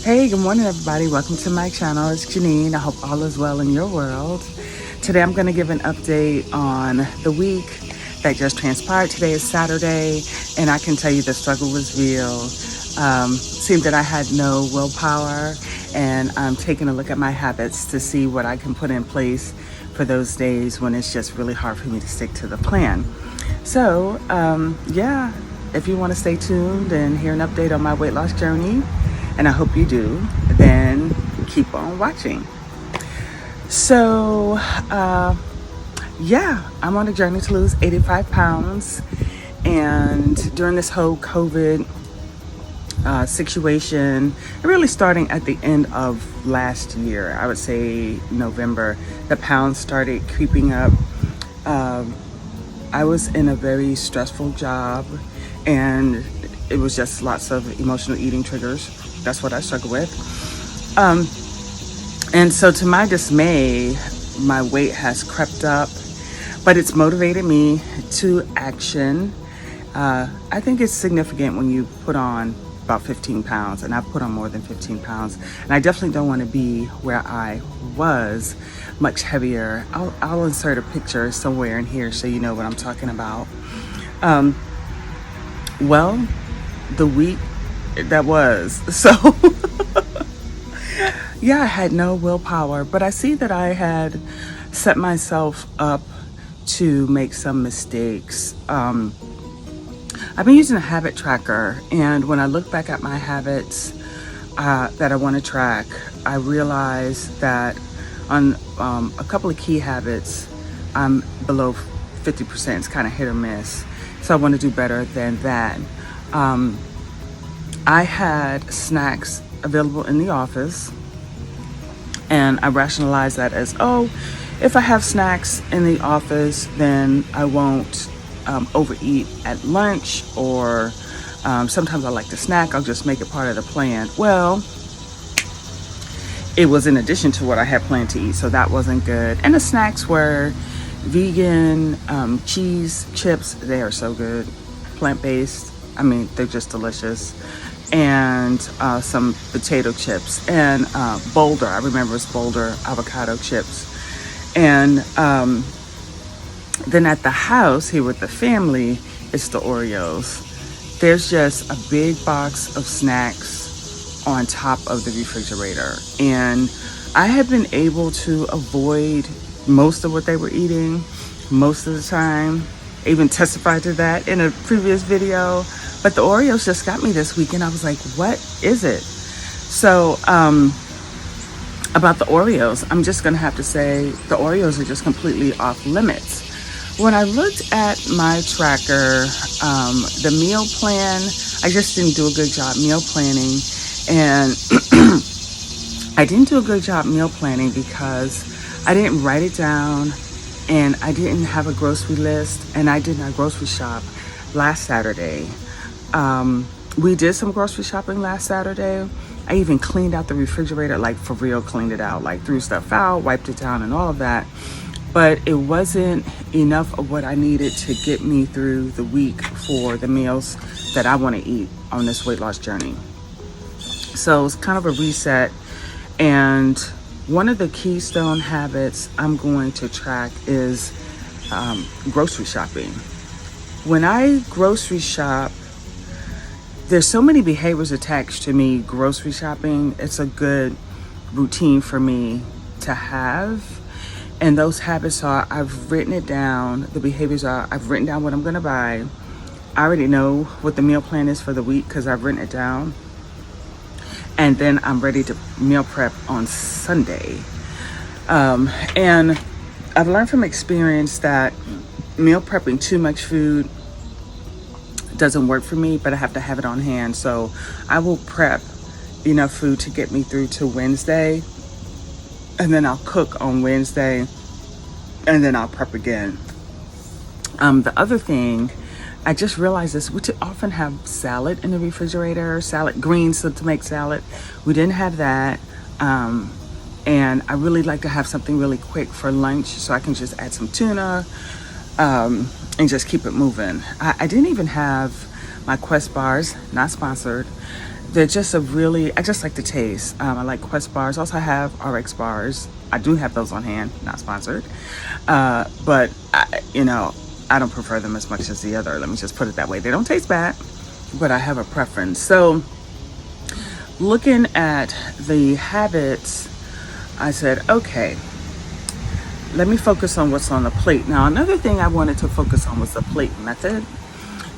Hey, good morning, everybody. Welcome to my channel. It's Jeanine. I hope all is well in your world. Today, I'm going to give an update on the week that just transpired. Today is Saturday, and I can tell you the struggle was real. Seemed that I had no willpower, and I'm taking a look at my habits to see what I can put in place for those days when it's just really hard for me to stick to the plan. So, yeah, if you want to stay tuned and hear an update on my weight loss journey, and I hope you do, then keep on watching. So, yeah, I'm on a journey to lose 85 pounds. And during this whole COVID situation, really starting at the end of last year, I would say November, the pounds started creeping up. I was in a very stressful job, and it was just lots of emotional eating triggers. That's what I struggle with. And so to my dismay, my weight has crept up, but it's motivated me to action. I think it's significant when you put on about 15 pounds, and I've put on more than 15 pounds. And I definitely don't want to be where I was, much heavier. I'll insert a picture somewhere in here so you know what I'm talking about. Well, the week that was, so yeah, I had no willpower, but I see that I had set myself up to make some mistakes. I've been using a habit tracker, and when I look back at my habits that I want to track, I realize that on a couple of key habits, I'm below 50%. It's kind of hit or miss. So I want to do better than that. I had snacks available in the office, and I rationalized that as, if I have snacks in the office, then I won't overeat at lunch, or sometimes I like to snack. I'll just make it part of the plan. Well, it was in addition to what I had planned to eat, so that wasn't good. And the snacks were vegan, cheese chips. They are so good. Plant-based. I mean, they're just delicious. And some potato chips and Boulder. I remember it's Boulder avocado chips. And then at the house here with the family, it's the Oreos. There's just a big box of snacks on top of the refrigerator. And I have been able to avoid most of what they were eating most of the time. I even testified to that in a previous video. But the Oreos just got me this week, and I was like, what is it? So, about the Oreos, I'm just gonna have to say the Oreos are just completely off limits. When I looked at my tracker, the meal plan, I just didn't do a good job meal planning. And I didn't do a good job meal planning because I didn't write it down, and I didn't have a grocery list, and I did not grocery shop last Saturday. We did some grocery shopping last Saturday. I even cleaned out the refrigerator, like for real, cleaned it out, like threw stuff out, wiped it down and all of that. But it wasn't enough of what I needed to get me through the week for the meals that I want to eat on this weight loss journey. So it's kind of a reset. And one of the keystone habits I'm going to track is grocery shopping. When I grocery shop, there's so many behaviors attached to me grocery shopping. It's a good routine for me to have. And those habits are, I've written it down. The behaviors are, I've written down what I'm gonna buy. I already know what the meal plan is for the week because I've written it down. And then I'm ready to meal prep on Sunday. And I've learned from experience that meal prepping too much food doesn't work for me, but I have to have it on hand. So I will prep enough food to get me through to Wednesday, and then I'll cook on Wednesday, and then I'll prep again. The other thing, I just realized this, we often have salad in the refrigerator, greens to make salad. We didn't have that. And I really like to have something really quick for lunch, so I can just add some tuna and just keep it moving. I didn't even have my Quest bars, not sponsored. They're just I just like the taste. I like Quest bars. Also, I have RX bars. I do have those on hand, not sponsored. But, I don't prefer them as much as the other. Let me just put it that way. They don't taste bad, but I have a preference. So, looking at the habits, I said, okay, let me focus on what's on the plate. Now, another thing I wanted to focus on was the plate method.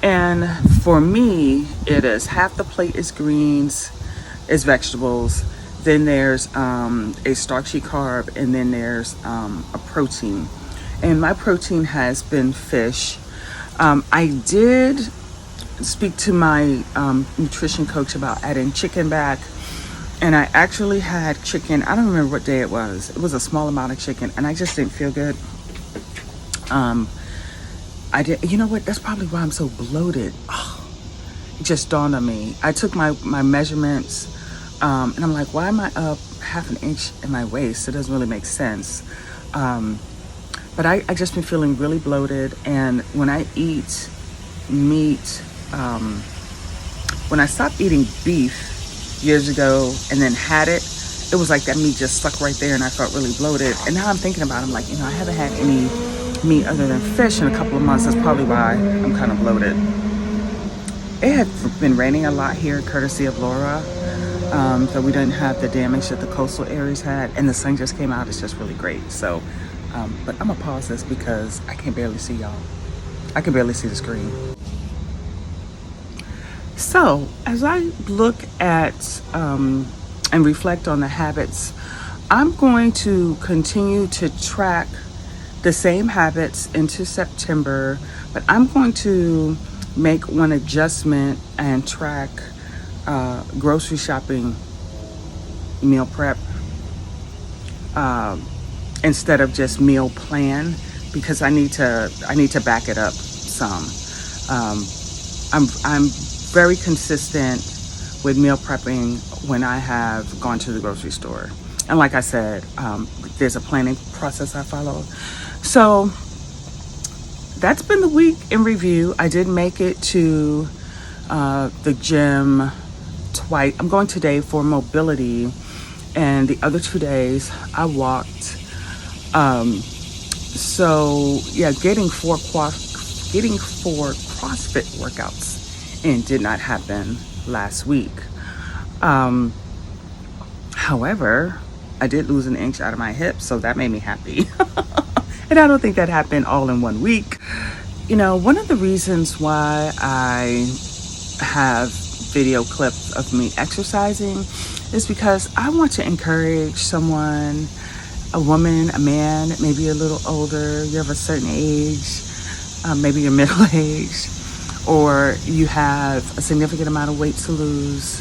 And for me, it is half the plate is greens, is vegetables. Then there's a starchy carb, and then there's a protein. And my protein has been fish. I did speak to my nutrition coach about adding chicken back. And I actually had chicken. I don't remember what day it was. It was a small amount of chicken, and I just didn't feel good. I did. You know what? That's probably why I'm so bloated. Oh, it just dawned on me. I took my measurements, and I'm like, why am I up half an inch in my waist? It doesn't really make sense. But I just been feeling really bloated, and when I eat meat, when I stopped eating beef years ago and then had it, it was like that meat just stuck right there, and I felt really bloated. And now I'm thinking about it, I'm like, I haven't had any meat other than fish in a couple of months. That's probably why I'm kind of bloated. It had been raining a lot here, courtesy of Laura, so we didn't have the damage that the coastal areas had, and the sun just came out. It's just really great. So, but I'm gonna pause this because I can barely see y'all. I can barely see the screen. So, as I look at and reflect on the habits, I'm going to continue to track the same habits into September, but I'm going to make one adjustment and track grocery shopping, meal prep, instead of just meal plan, because I need to back it up some. I'm very consistent with meal prepping when I have gone to the grocery store. And like I said, there's a planning process I follow. So that's been the week in review. I did make it to the gym twice. I'm going today for mobility, and the other 2 days I walked. So yeah, getting four CrossFit workouts in did not happen last week. However, I did lose an inch out of my hip, so that made me happy. And I don't think that happened all in 1 week. One of the reasons why I have video clips of me exercising is because I want to encourage someone, a woman, a man, maybe a little older, you're of a certain age, maybe you're middle-aged, or you have a significant amount of weight to lose,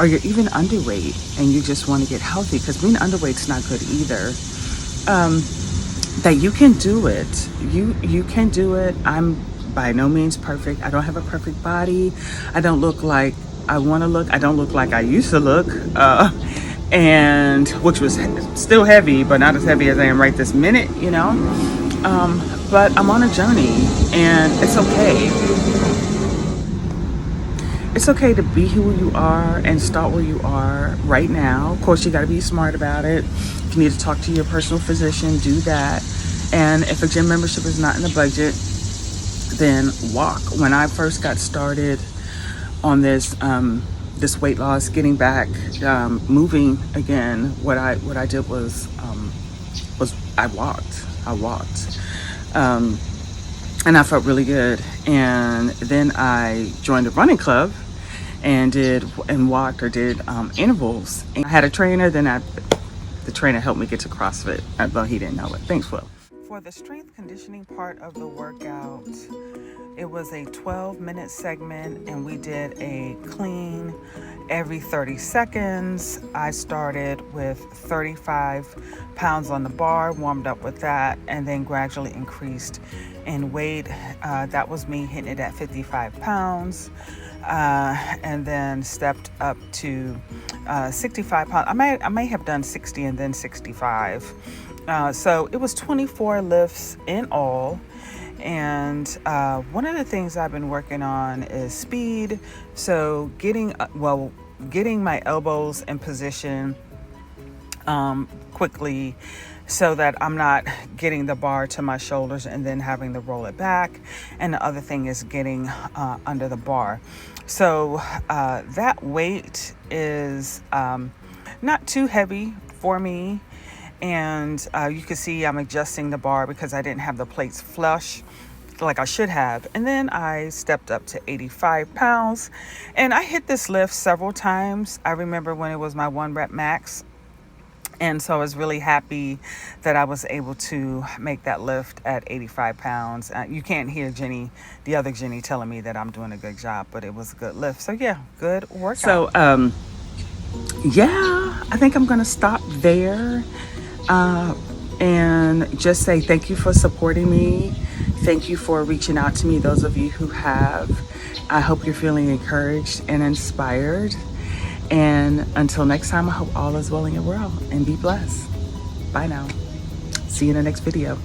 or you're even underweight and you just want to get healthy, because being underweight is not good either. That you can do it. You can do it. I'm by no means perfect. I don't have a perfect body. I don't look like I want to look. I don't look like I used to look, and which was still heavy, but not as heavy as I am right this minute, but I'm on a journey, and it's okay. It's okay to be who you are and start where you are right now. Of course, you got to be smart about it. If you need to talk to your personal physician, do that. And if a gym membership is not in the budget, then walk. When I first got started on this weight loss, getting back, moving again, what I did was I walked. And I felt really good. And then I joined a running club and walked or did intervals. And I had a trainer, then the trainer helped me get to CrossFit, although he didn't know it. Thanks, Will. For the strength conditioning part of the workout, it was a 12-minute segment, and we did a clean every 30 seconds. I started with 35 pounds on the bar, warmed up with that, and then gradually increased in weight. That was me hitting it at 55 pounds, and then stepped up to 65 pounds. I may have done 60 and then 65. So it was 24 lifts in all. And one of the things I've been working on is speed. So getting my elbows in position quickly, so that I'm not getting the bar to my shoulders and then having to roll it back. And the other thing is getting under the bar. So that weight is not too heavy for me. And you can see I'm adjusting the bar because I didn't have the plates flush like I should have. And then I stepped up to 85 pounds. And I hit this lift several times. I remember when it was my 1 rep max. And so I was really happy that I was able to make that lift at 85 pounds. You can't hear the other Jenny, telling me that I'm doing a good job, but it was a good lift. So yeah, good workout. So yeah, I think I'm going to stop there and just say thank you for supporting me. Thank you for reaching out to me, those of you who have. I hope you're feeling encouraged and inspired. And until next time, I hope all is well in your world and be blessed. Bye now. See you in the next video.